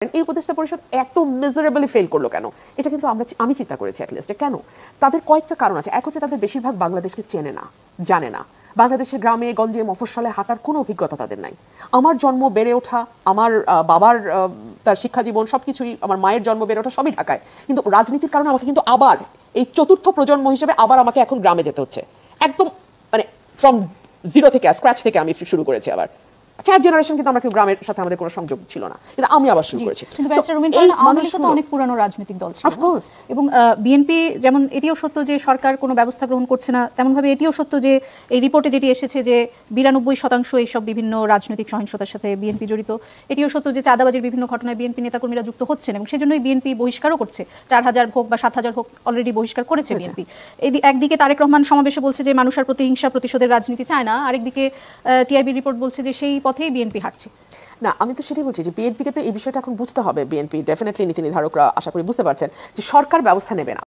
এই উপদেষ্টা পরিষদ এত মিজারেবলি ফেল করলো কেন? এটা কিন্তু আমি চিন্তা করেছি অ্যাটলিস্ট। কেন? তাদের কয়েকটা কারণ আছে। এক হচ্ছে তাদের বেশিরভাগ বাংলাদেশকে চেনে না, জানে না। বাংলাদেশের গ্রামে গঞ্জে মফস্বলে হাঁটার কোনো অভিজ্ঞতা তাদের নাই। আমার জন্ম বেড়ে ওঠা, আমার বাবার তার শিক্ষা জীবন সবকিছুই, আমার মায়ের জন্ম বেড়ে ওঠা সবই ঢাকায়। কিন্তু রাজনীতির কারণে আমাকে কিন্তু আবার এই চতুর্থ প্রজন্ম হিসেবে আবার আমাকে এখন গ্রামে যেতে হচ্ছে। একদম মানে ফ্রম জিরো থেকে, স্ক্র্যাচ থেকে আমি শুরু করেছি আবার। 4 জেনারেশন কিন্তু আমরা কেউ গ্রামের সাথে আমাদের কোনো সংযোগ ছিল না, কিন্তু আমি আবার শুরু করেছি। অনেক পুরানো রাজনৈতিক দল ছিল এবং বিএনপি যেমন এটিও সত্য যে সরকার কোনো ব্যবস্থা গ্রহণ করছে না, তেমনভাবে এটিও সত্য যে এই রিপোর্টে যেটি এসেছে যে 92% এইসব বিভিন্ন রাজনৈতিক সহিংসতার সাথে বিএনপি জড়িত। এটিও সত্য যে চাঁদাবাজির বিভিন্ন ঘটনায় বিএনপি নেতাকর্মীরা যুক্ত হচ্ছেন এবং সেজন্যই বিএনপি বহিষ্কারও করছে। 4000 হোক বা 7000 হোক অলরেডি বহিষ্কার করেছে বিএনপি। একদিকে তারেক রহমান সমাবেশে বলছে যে মানুষের প্রতিহিংসা প্রতিশোধের রাজনীতি চায় না, আরেকদিকে টিআইবি রিপোর্ট বলছে যে সেই পথেই বিএনপি হাঁটছে। না, আমি তো সেটাই বলছি যে বিএনপিকে তো এই বিষয়টা এখন বুঝতে হবে। বিএনপি ডেফিনেটলি নীতি নির্ধারকরা আশা করি বুঝতে পারছেন যে সরকার ব্যবস্থা নেবে না।